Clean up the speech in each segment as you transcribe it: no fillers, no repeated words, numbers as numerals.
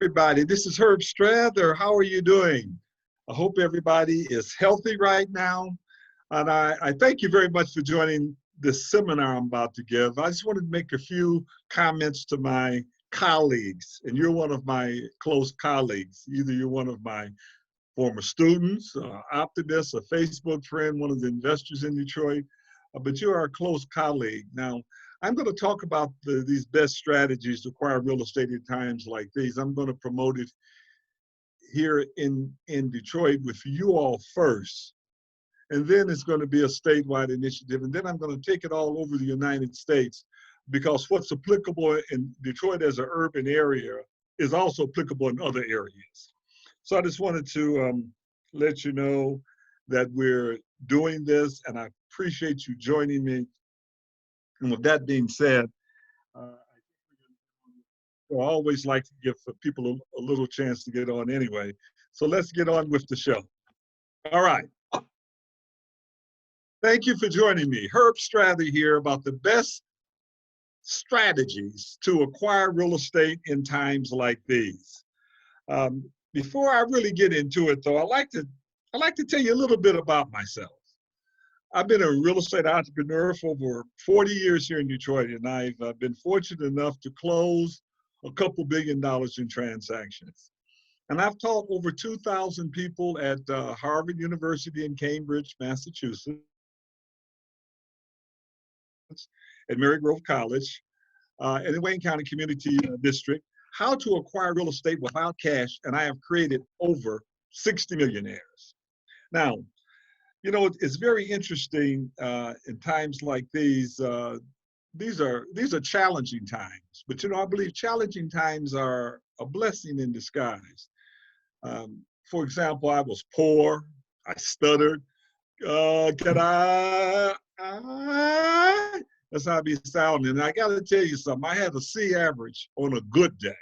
Everybody, this is Herb Strather. How are you doing? I hope everybody is healthy right now. And I thank you very much for joining this seminar I'm about to give. I just wanted to make a few comments to my colleagues, and you're one of my close colleagues. Either you're one of my former students, optimists, a Facebook friend, one of the investors in Detroit, but you are a close colleague. Now, I'm going to talk about these best strategies to acquire real estate in times like these. I'm going to promote it here in Detroit with you all first. And then it's going to be a statewide initiative. And then I'm going to take it all over the United States, because what's applicable in Detroit as an urban area is also applicable in other areas. So I just wanted to let you know that we're doing this, and I appreciate you joining me. And with that being said, I always like to give people a little chance to get on anyway. So let's get on with the show. All right. Thank you for joining me. Herb Strather here about the best strategies to acquire real estate in times like these. Before I really get into it, though, I like to tell you a little bit about myself. I've been a real estate entrepreneur for over 40 years here in Detroit, and I've been fortunate enough to close a couple $1 billion in transactions. And I've taught over 2,000 people at Harvard University in Cambridge, Massachusetts, at Mary Grove College, in the Wayne County Community District, how to acquire real estate without cash, and I have created over 60 millionaires. Now, you know, it's very interesting in times like these. These are challenging times, but you know, I believe challenging times are a blessing in disguise. For example, I was poor, I stuttered. That's how I be sounding. And I got to tell you something. I had a C average on a good day.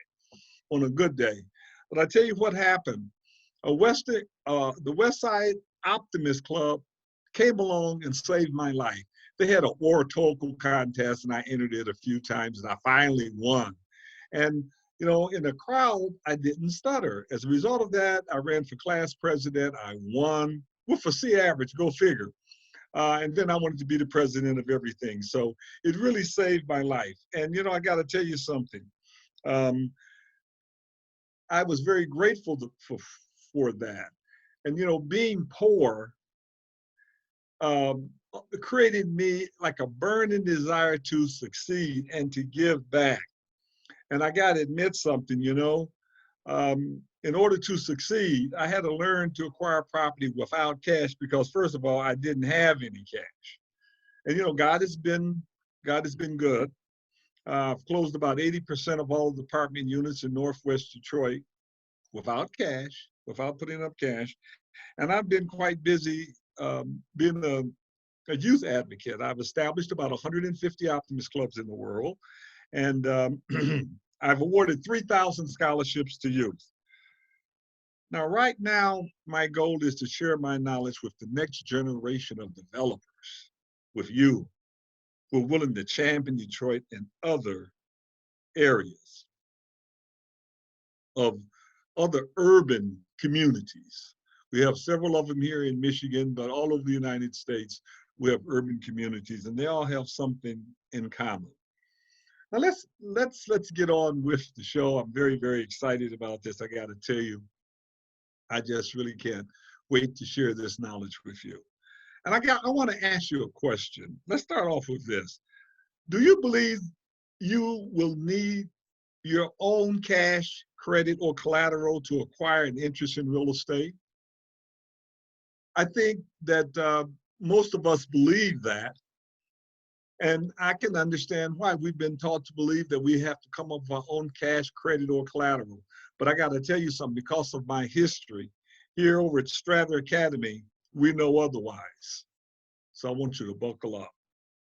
On a good day, but I tell you what happened. The West Side Optimist Club came along and saved my life. They had an oratorical contest, and I entered it a few times, and I finally won. And you know, in the crowd, I didn't stutter. As a result of that, I ran for class president. I won with a C average. Go figure. And then I wanted to be the president of everything. So it really saved my life. And you know, I got to tell you something. I was very grateful for that. And, you know, being poor created me like a burning desire to succeed and to give back. And I got to admit something, you know, in order to succeed, I had to learn to acquire property without cash, because first of all, I didn't have any cash. And, you know, God has been good. I've closed about 80% of all the apartment units in Northwest Detroit without cash, without putting up cash. And I've been quite busy being a youth advocate. I've established about 150 Optimist Clubs in the world. And I've awarded 3,000 scholarships to youth. Now, right now, my goal is to share my knowledge with the next generation of developers, with you, who are willing to champion Detroit and other areas of other urban communities. We have several of them here in Michigan, but all over the United States, we have urban communities, and they all have something in common. Now let's get on with the show. I'm very, very excited about this. I got to tell you, I just really can't wait to share this knowledge with you. And I want to ask you a question. Let's start off with this. Do you believe you will need your own cash, credit, or collateral to acquire an interest in real estate? I think that most of us believe that. And I can understand why. We've been taught to believe that we have to come up with our own cash, credit, or collateral. But I got to tell you something, because of my history here over at Strather Academy, we know otherwise. So I want you to buckle up.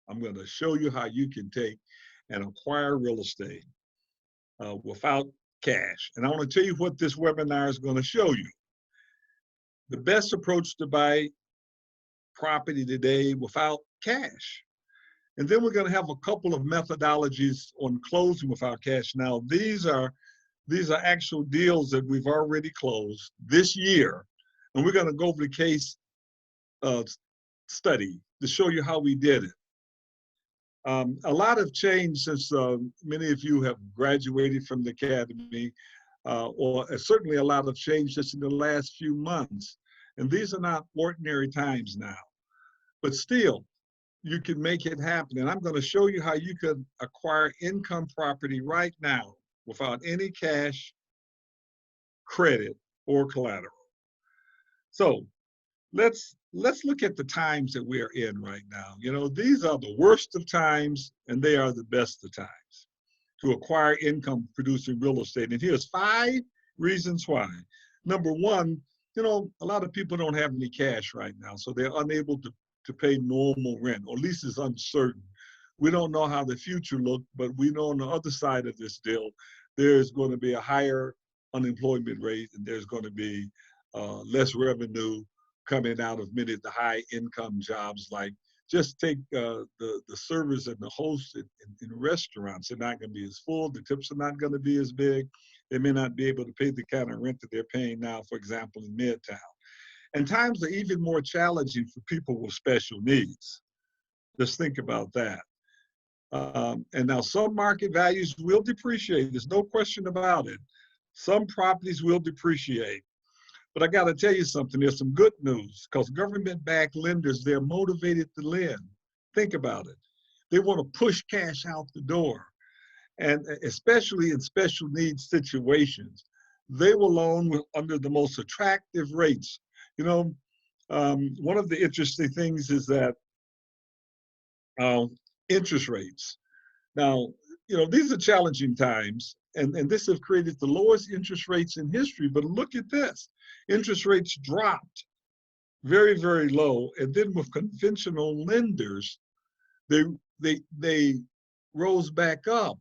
I'm going to show you how you can take and acquire real estate without cash. And I want to tell you what this webinar is going to show you. The best approach to buy property today without cash. And then we're going to have a couple of methodologies on closing without cash. Now, these are These are actual deals that we've already closed this year. And we're going to go over the case study to show you how we did it. A lot have changed since many of you have graduated from the academy, or certainly a lot have changed just in the last few months. And these are not ordinary times now. But still, you can make it happen. And I'm going to show you how you can acquire income property right now without any cash, credit, or collateral. So let's look at the times that we are in right now. You know, these are the worst of times and they are the best of times to acquire income producing real estate. And here's 5 reasons why. Number one, you know, a lot of people don't have any cash right now, so they're unable to pay normal rent, or at least it's uncertain. We don't know how the future looks, but we know on the other side of this deal, there's going to be a higher unemployment rate and there's going to be less revenue coming out of many of the high income jobs. Like just take the servers and the hosts in restaurants. They're not going to be as full. The tips are not going to be as big. They may not be able to pay the kind of rent that they're paying now, for example, in Midtown. And times are even more challenging for people with special needs. Just think about that. And now some market values will depreciate. There's no question about it. Some properties will depreciate. But I got to tell you something, there's some good news, because government-backed lenders, they're motivated to lend. Think about it. They want to push cash out the door. And especially in special needs situations, they will loan under the most attractive rates. You know, one of the interesting things is that interest rates. Now, you know, these are challenging times, and this has created the lowest interest rates in history. But look at this. Interest rates dropped very, very low. And then with conventional lenders, they rose back up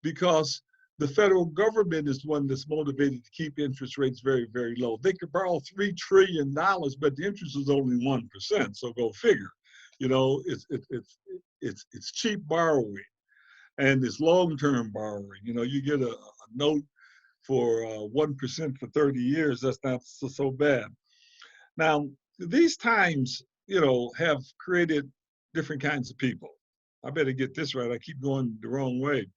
because the federal government is one that's motivated to keep interest rates very, very low. They could borrow $3 trillion, but the interest is only 1%. So go figure. You know, it's cheap borrowing, and it's long-term borrowing. You know, you get a note for 1% for 30 years. That's not so bad. Now, these times, you know, have created different kinds of people. I better get this right. I keep going the wrong way.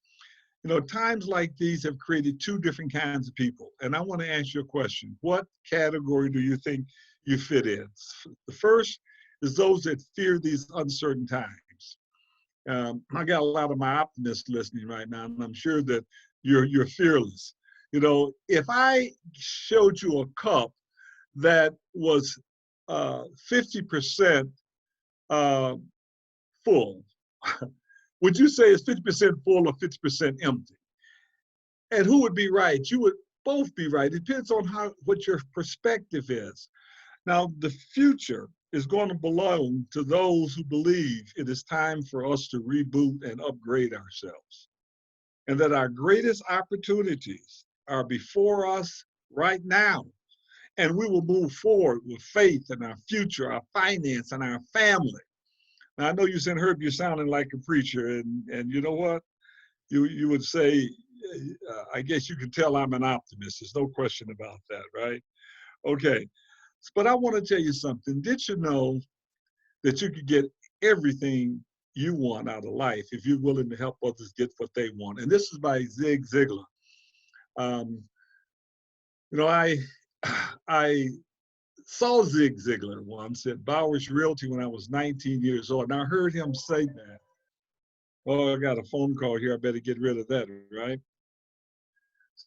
You know, times like these have created 2 different kinds of people. And I want to ask you a question. What category do you think you fit in? The first is those that fear these uncertain times. I got a lot of my optimists listening right now, and I'm sure that you're fearless. You know, if I showed you a cup that was 50% full, would you say it's 50% full or 50% empty? And who would be right? You would both be right. It depends on what your perspective is. Now, the future is going to belong to those who believe it is time for us to reboot and upgrade ourselves, and that our greatest opportunities are before us right now. And we will move forward with faith in our future, our finance, and our family. Now, I know you said, Herb, you're sounding like a preacher, and you know what? You would say, I guess you can tell I'm an optimist. There's no question about that, right? Okay. But I want to tell you something. Did you know that you could get everything you want out of life if you're willing to help others get what they want? And this is by Zig Ziglar. You know, I saw Zig Ziglar once at Bowers Realty when I was 19 years old, and I heard him say that. Oh, I got a phone call here. I better get rid of that, right?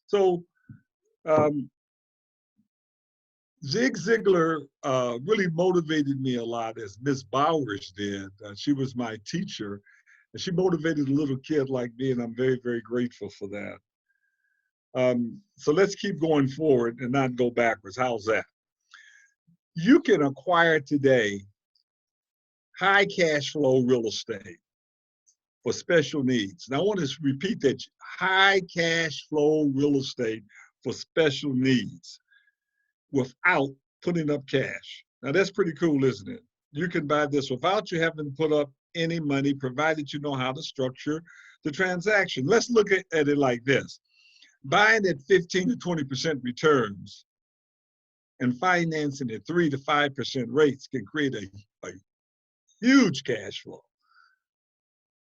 So Zig Ziglar really motivated me a lot, as Miss Bowers did. She was my teacher, and she motivated a little kid like me, and I'm very, very grateful for that. So let's keep going forward and not go backwards. How's that? You can acquire today high cash flow real estate for special needs. Now I want to repeat that: high cash flow real estate for special needs without putting up cash. Now that's pretty cool, isn't it? You can buy this without you having to put up any money, provided you know how to structure the transaction. Let's look at it like this. Buying at 15 to 20% returns and financing at 3 to 5% rates can create a huge cash flow.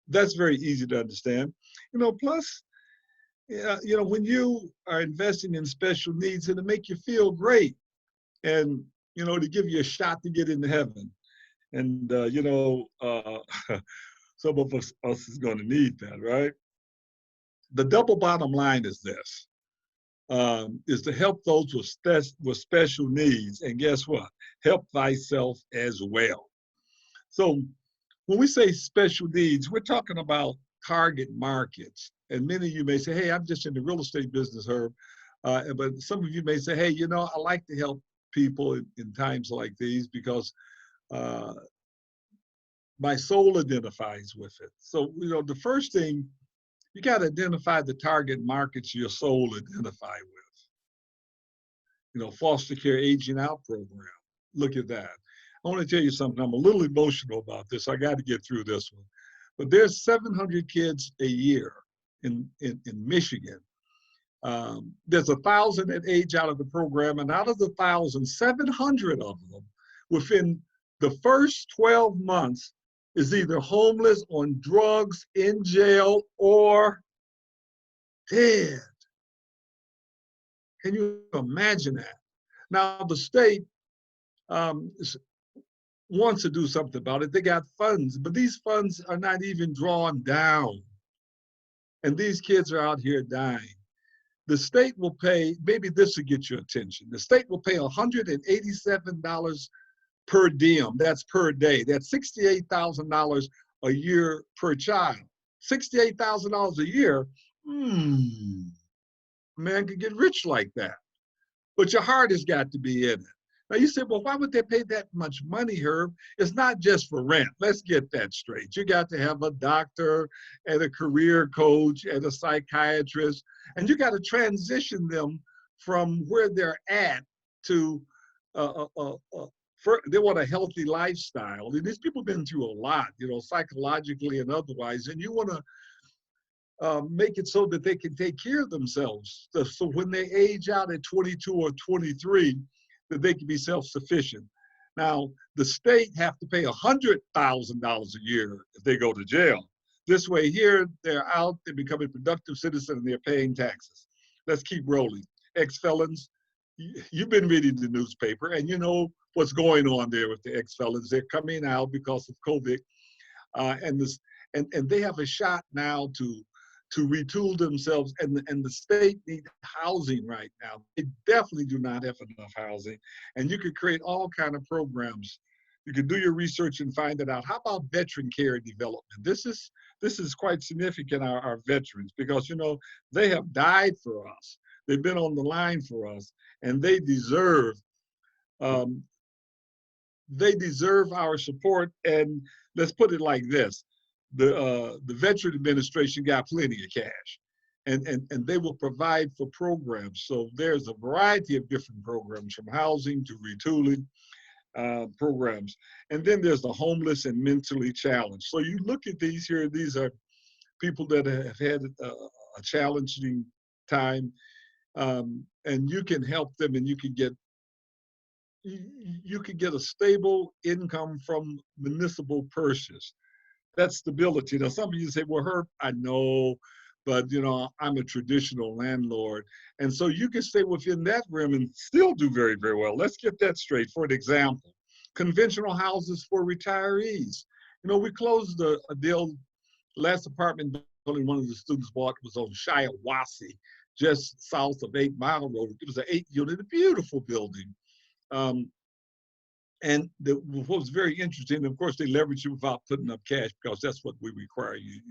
That's very easy to understand. Plus, when you are investing in special needs, it'll make you feel great, and to give you a shot to get into heaven. And some of us is going to need that, right? The double bottom line is this: is to help those with special needs, and guess what? Help thyself as well. So when we say special needs, we're talking about target markets. And many of you may say, hey, I'm just in the real estate business, Herb. But some of you may say, hey, I like to help people in times like these because my soul identifies with it. So, the first thing, you got to identify the target markets your soul identify with. Foster care aging out program. Look at that. I want to tell you something. I'm a little emotional about this. I got to get through this one. But there's 700 kids a year in Michigan. There's 1,000 that age out of the program, and out of the 1,000, 700 of them within the first 12 months is either homeless, on drugs, in jail, or dead. Can you imagine that? Now, the state wants to do something about it. They got funds, but these funds are not even drawn down. And these kids are out here dying. The state will pay, maybe this will get your attention. The state will pay $187 per diem. That's per day. That's $68,000 a year per child. $68,000 a year, a man could get rich like that. But your heart has got to be in it. Now you say, well, why would they pay that much money, Herb? It's not just for rent. Let's get that straight. You got to have a doctor and a career coach and a psychiatrist, and you got to transition them from where they're at to they want a healthy lifestyle. And these people have been through a lot, psychologically and otherwise, and you want to make it so that they can take care of themselves. So when they age out at 22 or 23, that they can be self-sufficient. Now, the state have to pay $100,000 a year if they go to jail. This way here, they're out, they become a productive citizen, and they're paying taxes. Let's keep rolling. Ex-felons, you've been reading the newspaper, and you know what's going on there with the ex-felons. They're coming out because of COVID, and they have a shot now to retool themselves, and the state needs housing right now. They definitely do not have enough housing, and you could create all kind of programs. You could do your research and find it out. How about veteran care and development? This is quite significant, our veterans, because they have died for us. They've been on the line for us, and they deserve our support. And let's put it like this: the Veteran Administration got plenty of cash, and they will provide for programs. So there's a variety of different programs, from housing to retooling programs. And then there's the homeless and mentally challenged. So you look at these here, these are people that have had a challenging time, and you can help them, and you can get a stable income from municipal purses. That's stability. Now, some of you say, well, Herb, I know, but I'm a traditional landlord. And so you can stay within that realm and still do very, very well. Let's get that straight. For an example, conventional houses for retirees. We closed a deal. Last apartment building one of the students bought was on Shiawassee, just south of 8 Mile Road. It was an 8-unit, a beautiful building. And what was very interesting, of course, they leverage you without putting up cash, because that's what we require you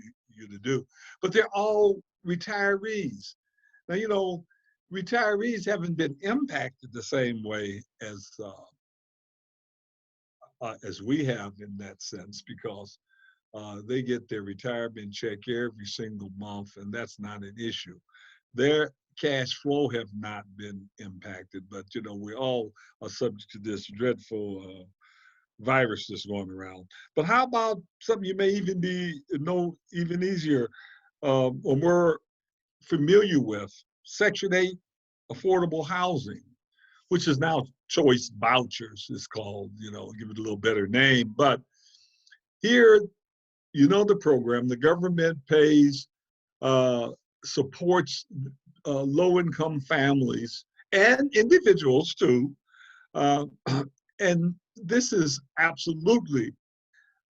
to do. But they're all retirees. Now, retirees haven't been impacted the same way as we have in that sense, because they get their retirement check every single month, and that's not an issue. Their cash flow have not been impacted, but we all are subject to this dreadful virus that's going around. But how about something you may even know even easier or more familiar with? Section 8 affordable housing, which is now choice vouchers, is called, give it a little better name. But here, the program, the government pays, supports low-income families and individuals too. Uh, and this is absolutely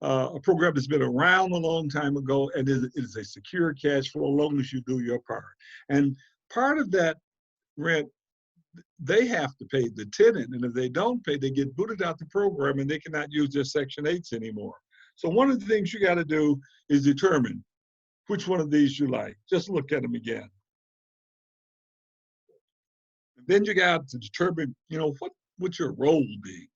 a program that's been around a long time ago, and it is a secure cash flow as long as you do your part. And part of that rent, they have to pay the tenant, and if they don't pay, they get booted out the program and they cannot use their Section 8s anymore. So one of the things you got to do is determine which one of these you like. Just look at them again. And then you got to determine, what would your role be?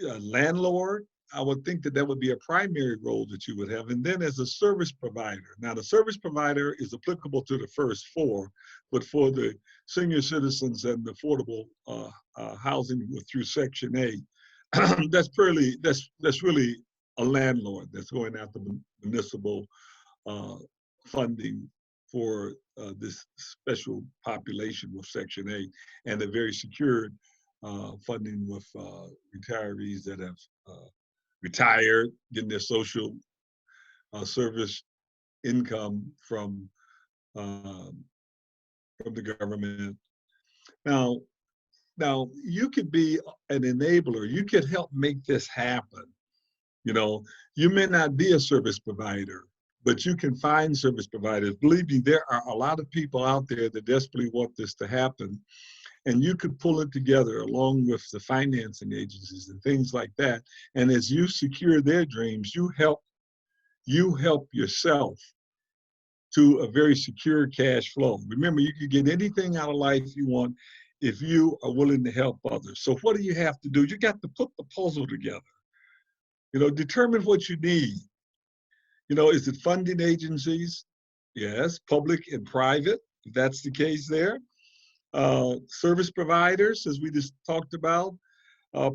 A landlord, I would think that would be a primary role that you would have. And then as a service provider. Now, the service provider is applicable to the first four, but for the senior citizens and the affordable housing through Section 8, that's really a landlord that's going after municipal funding for this special population with Section 8, and a very secured funding with retirees that have retired, getting their social service income from the government. Now, you could be an enabler. You could help make this happen. You may not be a service provider, but you can find service providers. Believe me, there are a lot of people out there that desperately want this to happen. And you could pull it together along with the financing agencies and things like that. And as you secure their dreams, you help yourself to a very secure cash flow. Remember, you can get anything out of life you want if you are willing to help others. So what do you have to do? You got to put the puzzle together. Determine what you need. Is it funding agencies? Yes, public and private, if that's the case there. Service providers, as we just talked about,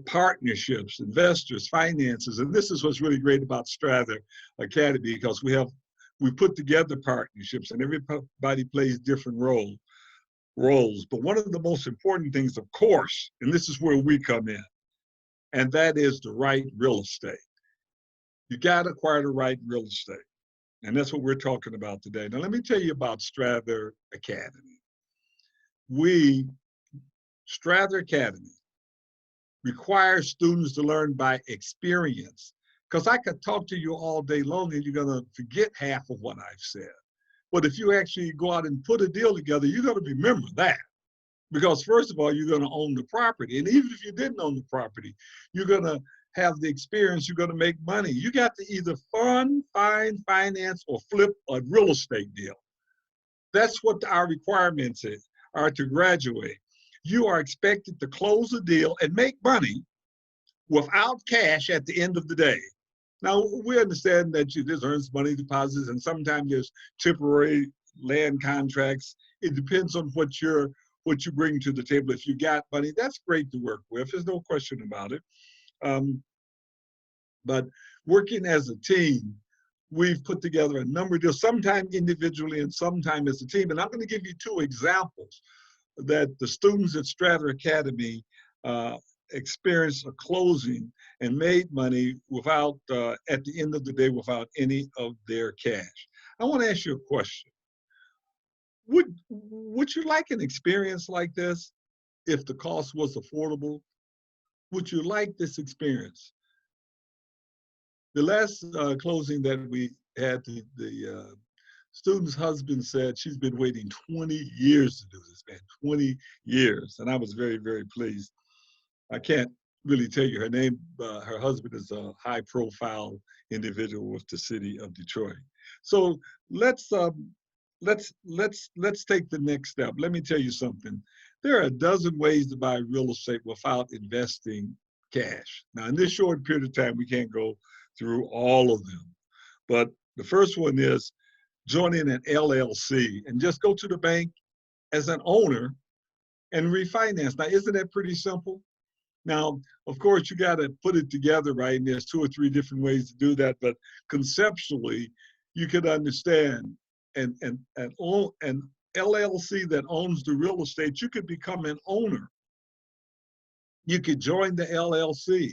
partnerships, investors, finances. And this is what's really great about Strather Academy, because we put together partnerships and everybody plays different roles. But one of the most important things, of course, and this is where we come in, and that is the right real estate. You got to acquire the right real estate. And that's what we're talking about today. Now, let me tell you about Strather Academy. Strather Academy requires students to learn by experience. Because I could talk to you all day long and you're going to forget half of what I've said. But if you actually go out and put a deal together, you're going to remember that. Because first of all, you're going to own the property. And even if you didn't own the property, you're going to have the experience, you're going to make money. You got to either fund, find, finance, or flip a real estate deal. That's what our requirements are to graduate. You are expected to close a deal and make money without cash at the end of the day. Now, we understand that there's earnest money deposits, and sometimes there's temporary land contracts. It depends on what you bring to the table. If you got money, that's great to work with. There's no question about it. But working as a team, we've put together a number of deals, sometimes individually and sometimes as a team. And I'm going to give you two examples that the students at Strather Academy experienced a closing and made money without, at the end of the day, without any of their cash. I want to ask you a question. Would you like an experience like this if the cost was affordable? Would you like this experience? The last closing that we had, the student's husband said she's been waiting 20 years to do this, man, 20 years. And I was very, very pleased. I can't really tell you her name. Her husband is a high profile individual with the city of Detroit. So let's take the next step. Let me tell you something. There are a dozen ways to buy real estate without investing cash. Now, in this short period of time, we can't go through all of them. But the first one is joining an LLC and just go to the bank as an owner and refinance. Now, isn't that pretty simple? Now, of course, you got to put it together, right? And there's 2 or 3 different ways to do that. But conceptually, you could understand an LLC that owns the real estate, you could become an owner. You could join the LLC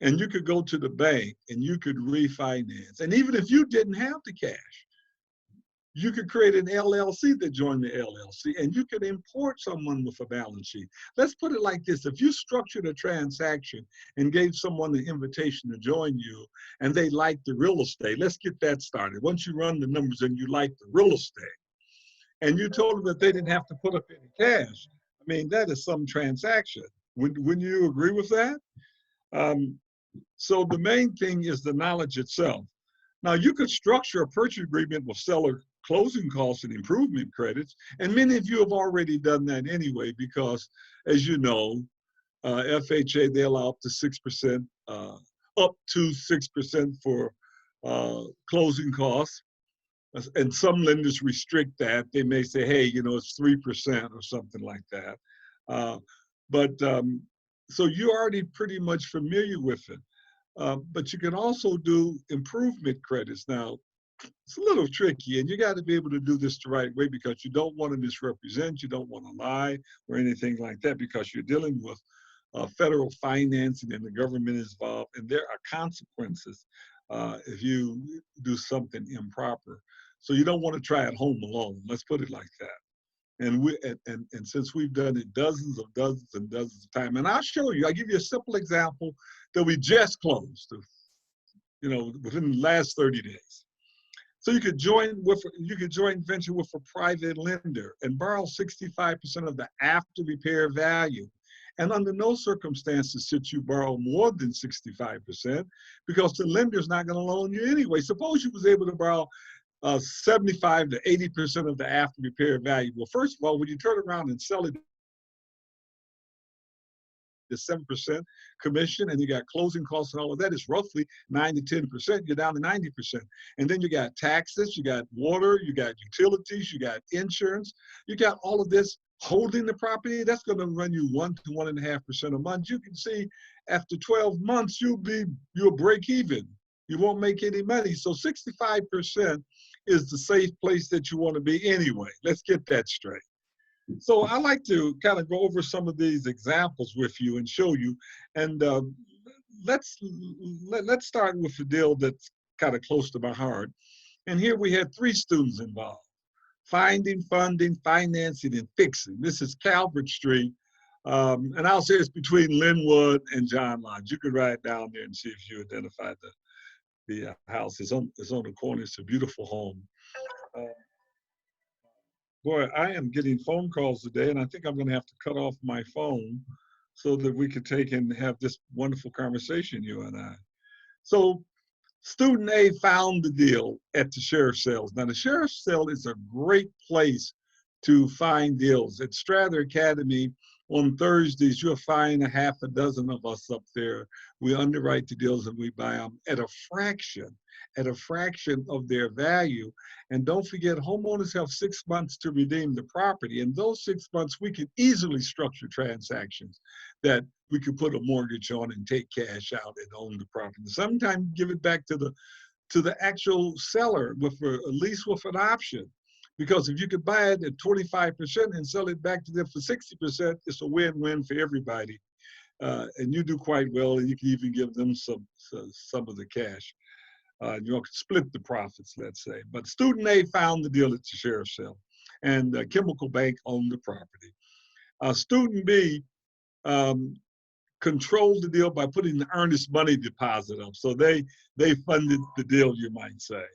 and you could go to the bank and you could refinance. And even if you didn't have the cash, you could create an LLC that joined the LLC, and you could import someone with a balance sheet. Let's put it like this. If you structured a transaction and gave someone the invitation to join you and they like the real estate, let's get that started. Once you run the numbers and you like the real estate and you told them that they didn't have to put up any cash, I mean, that is some transaction. Wouldn't you agree with that? So the main thing is the knowledge itself. Now, you could structure a purchase agreement with seller closing costs and improvement credits, and many of you have already done that anyway, because as you know, FHA, they allow up to 6%, for closing costs. And some lenders restrict that. They may say, hey, you know, it's 3% or something like that. So you're already pretty much familiar with it. But you can also do improvement credits. Now, it's a little tricky, and you got to be able to do this the right way, because you don't want to misrepresent, you don't want to lie or anything like that, because you're dealing with federal financing and the government is involved, and there are consequences if you do something improper. So you don't want to try it home alone. Let's put it like that. And since we've done it dozens and dozens of times, and I'll show you, I'll give you a simple example that we just closed, you know, within the last 30 days. So you could join venture with a private lender and borrow 65% of the after repair value. And under no circumstances should you borrow more than 65%, because the lender's not going to loan you anyway. Suppose you was able to borrow 75 to 80% of the after repair value. Well, first of all, when you turn around and sell it, the 7% commission, and you got closing costs and all of that, is roughly 9 to 10%. You're down to 90%. And then you got taxes, you got water, you got utilities, you got insurance, you got all of this holding the property. That's going to run you 1 to 1.5% a month. You can see after 12 months, you'll break even. You won't make any money. So 65% is the safe place that you want to be anyway. Let's get that straight. So I like to kind of go over some of these examples with you and show you. And let's start with the deal that's kind of close to my heart. And here we had 3 students involved: finding, funding, financing, and fixing. This is Calvert Street. And I'll say it's between Linwood and John Lodge. You could ride down there and see if you identify the house. It's on the corner. It's a beautiful home. Boy, I am getting phone calls today, and I think I'm going to have to cut off my phone so that we could take and have this wonderful conversation, you and I. So student A found the deal at the sheriff's sales. Now, the sheriff's sale is a great place to find deals. At Strather Academy on Thursdays, you'll find a half a dozen of us up there. We underwrite the deals and we buy them at a fraction of their value. And don't forget, homeowners have 6 months to redeem the property. In those 6 months, we can easily structure transactions that we could put a mortgage on and take cash out and own the property. Sometimes give it back to the actual seller with a lease with an option. Because if you could buy it at 25% and sell it back to them for 60%, it's a win-win for everybody. And you do quite well, and you can even give them some of the cash. You know, split the profits, let's say. But student A found the deal at the sheriff's sale, and Chemical Bank owned the property. Student B controlled the deal by putting the earnest money deposit up. So they funded the deal, you might say.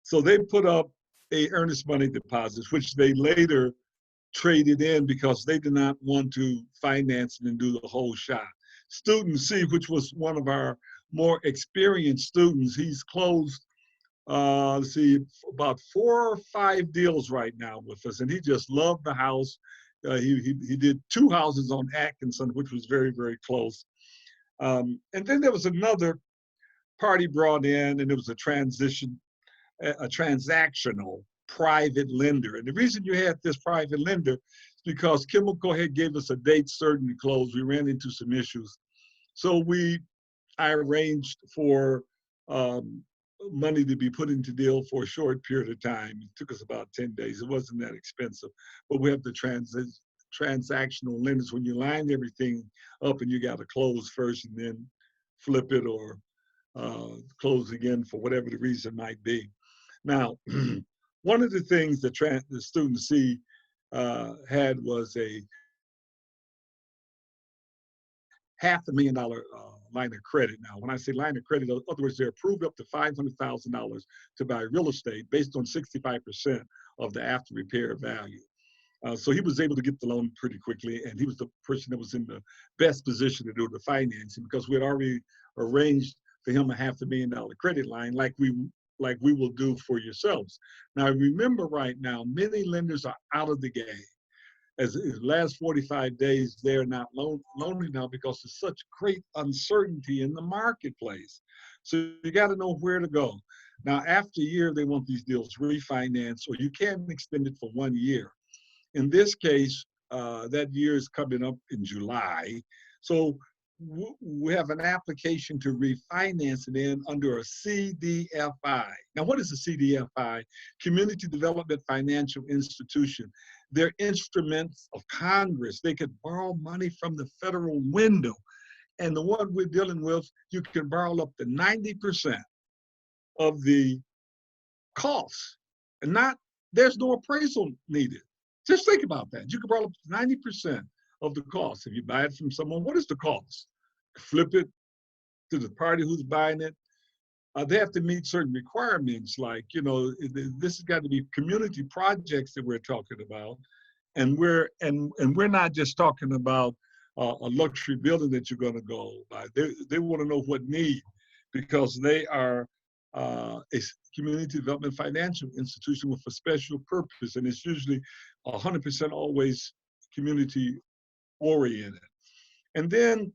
So they put up a earnest money deposit, which they later traded in because they did not want to finance it and do the whole shot. Student C, which was one of our more experienced students, he's closed, about 4 or 5 deals right now with us, and he just loved the house. He did 2 houses on Atkinson, which was very, very close. And then there was another party brought in, and it was a transactional private lender. And the reason you had this private lender is because Chemical had gave us a date certain to close. We ran into some issues. So I arranged for money to be put into deal for a short period of time. It took us about 10 days. It wasn't that expensive, but we have the transactional lenders when you line everything up and you got to close first and then flip it or close again for whatever the reason might be. Now, one of the things that the student C had was a $500,000 line of credit. Now, when I say line of credit, in other words, they're approved up to $500,000 to buy real estate based on 65% of the after repair value. So he was able to get the loan pretty quickly, and he was the person that was in the best position to do the financing because we had already arranged for him a $500,000 credit line like we will do for yourselves. Now, remember right now, many lenders are out of the game. As the last 45 days, they're not loaning now because there's such great uncertainty in the marketplace. So you got to know where to go. Now, after a year, they want these deals refinanced, or you can extend it for 1 year. In this case, that year is coming up in July. So we have an application to refinance it in under a CDFI. Now, what is a CDFI? Community Development Financial Institution. They're instruments of Congress. They could borrow money from the federal window. And the one we're dealing with, you can borrow up to 90% of the costs. And there's no appraisal needed. Just think about that. You can borrow up to 90% of the cost. If you buy it from someone, what is the cost? Flip it to the party who's buying it. They have to meet certain requirements, like, this has got to be community projects that we're talking about. And we're not just talking about a luxury building that you're going to go by. They want to know what need, because they are a community development financial institution with a special purpose, and it's usually 100% always community oriented. And then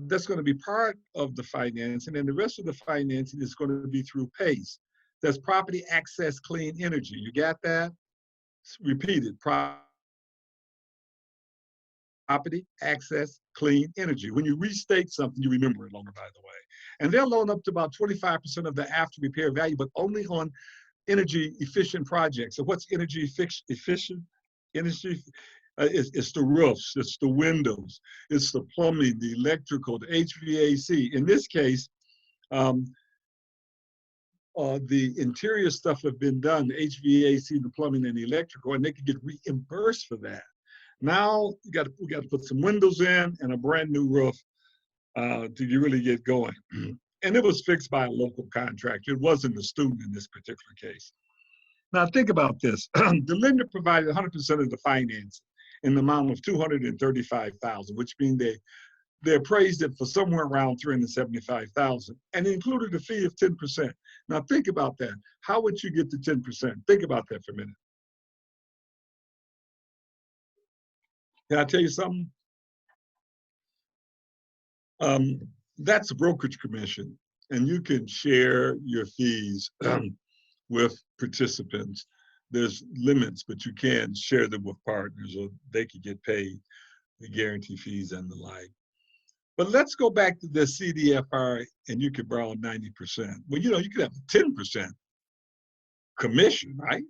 that's going to be part of the financing, and the rest of the financing is going to be through PACE. That's Property Access Clean Energy. You got that? Repeat it. Property Access Clean Energy. When you restate something, you remember it longer, by the way. And they'll loan up to about 25% of the after repair value, but only on energy efficient projects. So what's energy efficient? Energy it's the roofs, it's the windows, it's the plumbing, the electrical, the HVAC. In this case, the interior stuff have been done, the HVAC, the plumbing, and the electrical, and they can get reimbursed for that. Now we got to put some windows in and a brand new roof to really get going. And it was fixed by a local contractor. It wasn't the student in this particular case. Now think about this. The lender provided 100% of the financing in the amount of $235,000, which means they appraised it for somewhere around $375,000, and included a fee of 10%. Now think about that. How would you get to 10%? Think about that for a minute. Can I tell you something? That's a brokerage commission, and you can share your fees with participants. There's limits, but you can share them with partners, or they could get paid the guarantee fees and the like. But let's go back to the CDFR, and you could borrow 90%. Well, you could have 10% commission, right?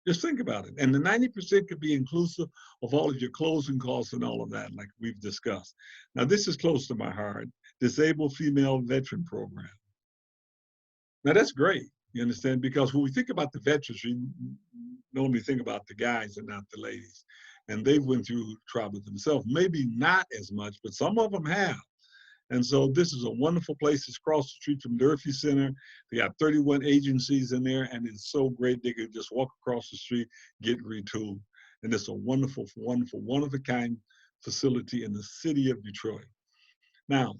Just think about it. And the 90% could be inclusive of all of your closing costs and all of that, like we've discussed. Now, this is close to my heart, Disabled Female Veteran Program. Now, that's great, you understand? Because when we think about the veterans, we normally think about the guys and not the ladies. And they went through trouble themselves. Maybe not as much, but some of them have. And so this is a wonderful place. It's across the street from Durfee Center. They got 31 agencies in there, and it's so great. They could just walk across the street, get retooled. And it's a wonderful, wonderful, one-of-a-kind facility in the city of Detroit. Now,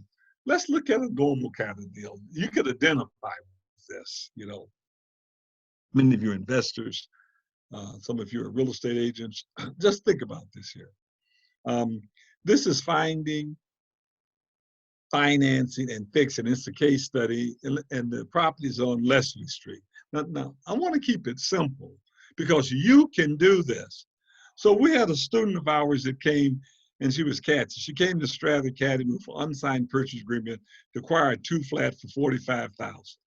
let's look at a normal kind of deal. You could identify with this, Many of your investors, some of you are real estate agents. Just think about this here. This is finding, financing, and fixing. It's a case study, and the property is on Leslie Street. Now, I want to keep it simple because you can do this. So we had a student of ours that came, and she was Kathy. She came to Strather Academy for unsigned purchase agreement to acquire a 2-flat for $45,000.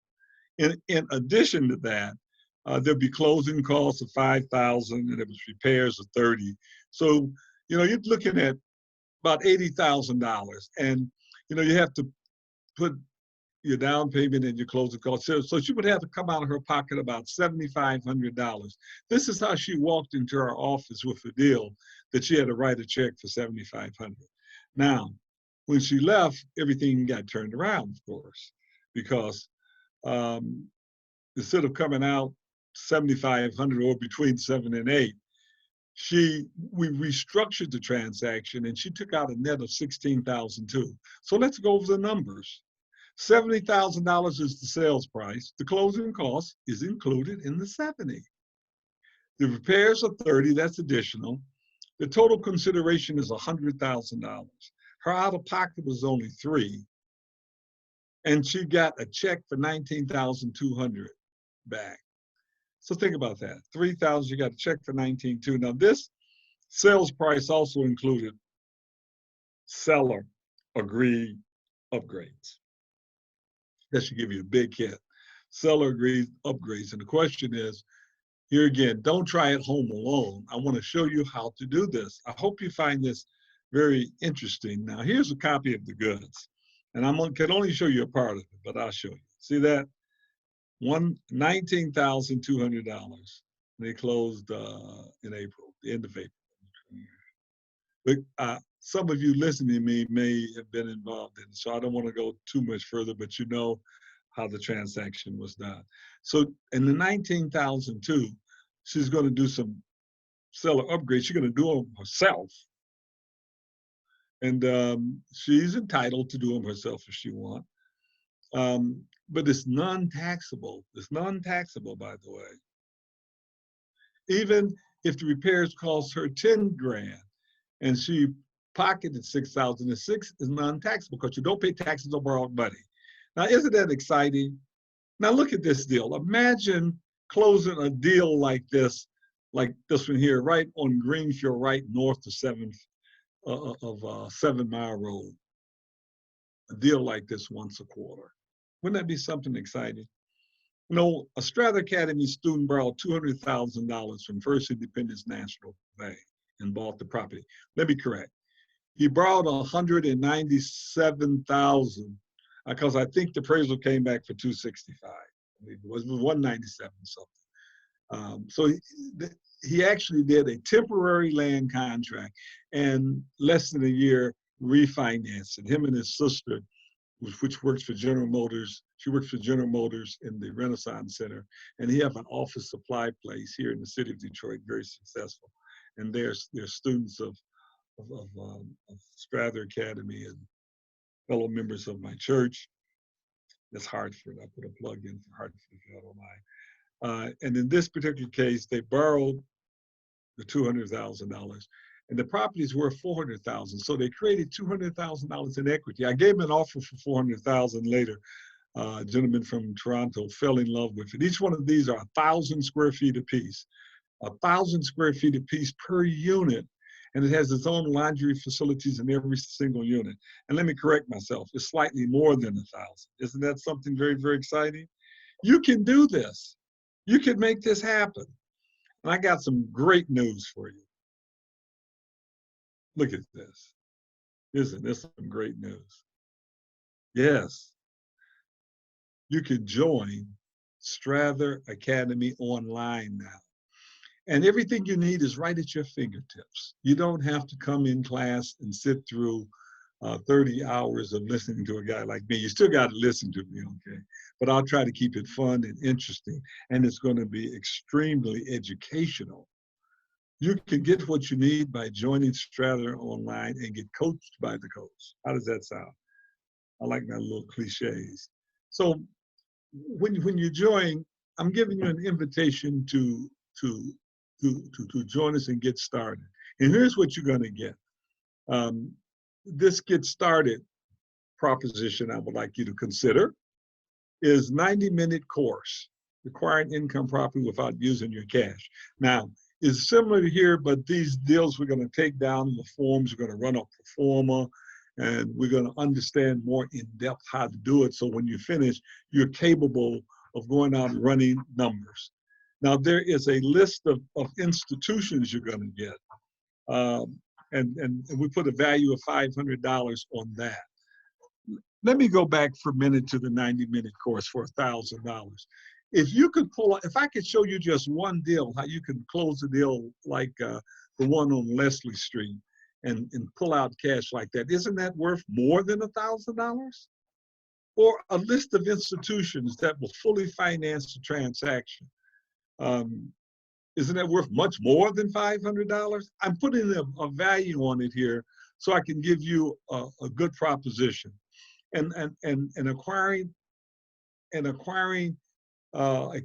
In addition to that, there'll be closing costs of $5,000, and there was repairs of $30,000. So, you're looking at about $80,000, and you have to put your down payment and your closing costs. So she would have to come out of her pocket about $7,500. This is how she walked into our office with a deal that she had to write a check for $7,500. Now, when she left, everything got turned around, of course, because instead of coming out 7,500 or between 7 and 8, we restructured the transaction and she took out a net of 16,002. So let's go over the numbers. $70,000 is the sales price. The closing cost is included in the 70. The repairs are 30, that's additional. The total consideration is $100,000. Her out-of-pocket was only 3, and she got a check for $19,200 back. So think about that. $3,000, you got a check for $19,200. Now this sales price also included seller agreed upgrades. That should give you a big hit. Seller agreed upgrades. And the question is, here again, don't try it home alone. I want to show you how to do this. I hope you find this very interesting. Now, here's a copy of the goods. And can only show you a part of it, but I'll show you. See that? $19,200. They closed in April, the end of April. But some of you listening to me may have been involved in it, so I don't want to go too much further, but you know how the transaction was done. So in the $19,200, she's going to do some seller upgrades. She's going to do them herself. And she's entitled to do them herself if she wants. But it's non-taxable. It's non-taxable, by the way. Even if the repairs cost her 10 grand and she pocketed 6,000, and 6 is non-taxable because you don't pay taxes on borrowed money. Now, isn't that exciting? Now, look at this deal. Imagine closing a deal like this one here, right on Greenfield, right north of 7 Mile Road. A deal like this once a quarter. Wouldn't that be something exciting? A Strather Academy student borrowed $200,000 from First Independence National Bank and bought the property. Let me correct. He borrowed $197,000 because I think the appraisal came back for $265. It was $197 something. So he actually did a temporary land contract and less than a year refinanced. Him and his sister, which works for General Motors, she works for General Motors in the Renaissance Center, and he have an office supply place here in the city of Detroit, very successful. And they're students of Strather Academy and fellow members of my church. That's Hartford. I put a plug in for Hartford if you don't mind. And in this particular case, they borrowed the $200,000, and the property is worth $400,000. So they created $200,000 in equity. I gave them an offer for $400,000 later. A gentleman from Toronto fell in love with it. Each one of these are 1,000 square feet apiece. 1,000 square feet apiece per unit. And it has its own laundry facilities in every single unit. And let me correct myself, it's slightly more than 1,000. Isn't that something very, very exciting? You can do this. You can make this happen. And I got some great news for you. Look at this. Isn't this some great news? Yes. You can join Strather Academy online now. And everything you need is right at your fingertips. You don't have to come in class and sit through 30 hours of listening to a guy like me. You still got to listen to me, okay? But I'll try to keep it fun and interesting, and it's going to be extremely educational. You can get what you need by joining Strather online and get coached by the coach. How does that sound? I like my little cliches. So when you join, I'm giving you an invitation to join us and get started. And here's what you're going to get. This get started proposition I would like you to consider is 90-minute course, acquiring income property without using your cash. Now, it's similar to here, but these deals we're going to take down in the forms. We're going to run a pro forma, and we're going to understand more in depth how to do it. So when you finish, you're capable of going out and running numbers. Now, there is a list of institutions you're going to get. And we put a value of $500 on that. Let me go back for a minute to the 90-minute course for $1,000. If I could show you just one deal, how you can close a deal like the one on Leslie Street and pull out cash like that, isn't that worth more than $1,000? Or a list of institutions that will fully finance the transaction. Isn't that worth much more than $500? I'm putting a value on it here so I can give you a good proposition. And acquiring a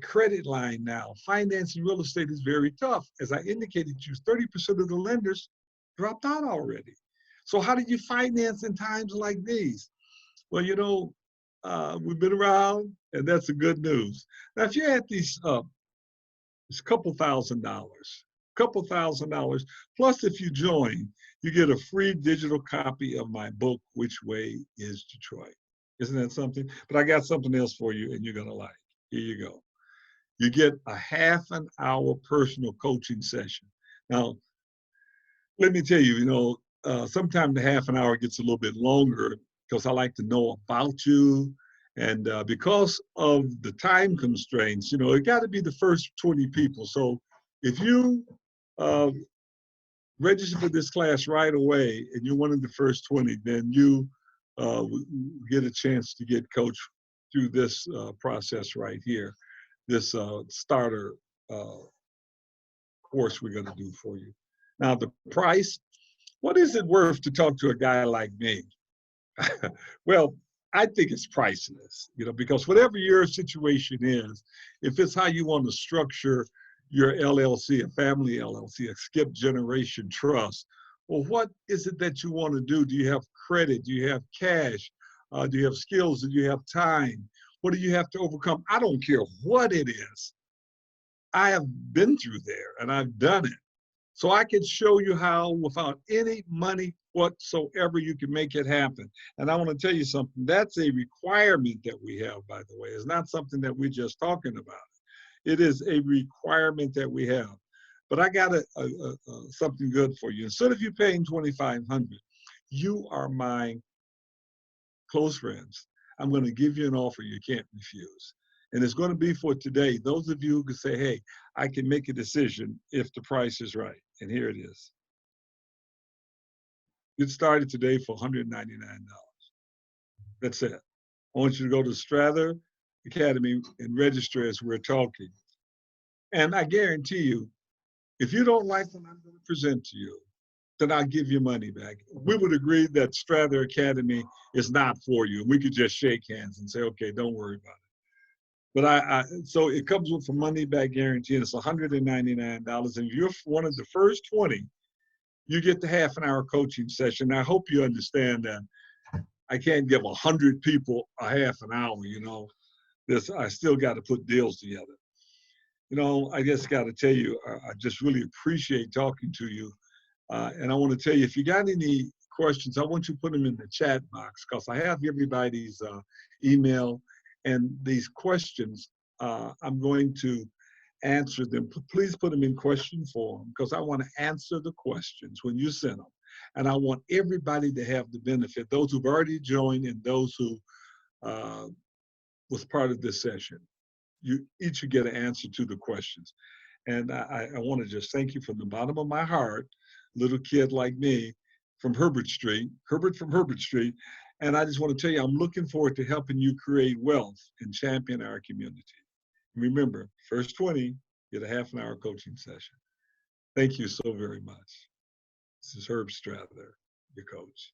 credit line now, financing real estate is very tough. As I indicated to you, 30% of the lenders dropped out already. So how do you finance in times like these? Well, you know, we've been around, and that's the good news. Now, if you add these up, it's a couple $1,000, plus if you join, you get a free digital copy of my book, Which Way is Detroit? Isn't that something? But I got something else for you, and you're gonna like. Here you go. You get a half an hour personal coaching session. Now, let me tell you, you know, sometimes the half an hour gets a little bit longer because I like to know about you. And because of the time constraints, you know, it got to be the first 20 people. So if you register for this class right away and you're one of the first 20, then you get a chance to get coached through this process right here, this starter course we're going to do for you. Now, the price, what is it worth to talk to a guy like me? Well, I think it's priceless, you know, because whatever your situation is, if it's how you want to structure your LLC, a family LLC, a skip generation trust, well, what is it that you want to do? Do you have credit? Do you have cash? Do you have skills? Do you have time? What do you have to overcome? I don't care what it is. I have been through there and I've done it. So I can show you how, without any money whatsoever, you can make it happen. And I want to tell you something. That's a requirement that we have, by the way. It's not something that we're just talking about. It is a requirement that we have. But I got something good for you. Instead of you paying $2,500, you are my close friends. I'm going to give you an offer you can't refuse. And it's going to be for today. Those of you who can say, hey, I can make a decision if the price is right. And here it is. Get started today for $199. That's it. I want you to go to Strather Academy and register as we're talking. And I guarantee you, if you don't like what I'm going to present to you, then I'll give you money back. We would agree that Strather Academy is not for you. We could just shake hands and say, okay, don't worry about it. But so it comes with a money back guarantee, and it's $199. And if you're one of the first 20, you get the half an hour coaching session. I hope you understand that I can't give 100 people a half an hour, you know. I still got to put deals together. You know, I just got to tell you, I just really appreciate talking to you. And I want to tell you, if you got any questions, I want you to put them in the chat box because I have everybody's email. And these questions, I'm going to answer them. Please put them in question form because I want to answer the questions when you send them. And I want everybody to have the benefit, those who've already joined and those who was part of this session. You each get an answer to the questions. And I want to just thank you from the bottom of my heart, little kid like me from Herbert from Herbert Street. And I just want to tell you, I'm looking forward to helping you create wealth and champion our community. Remember, first 20, get a half an hour coaching session. Thank you so very much. This is Herb Strather, your coach.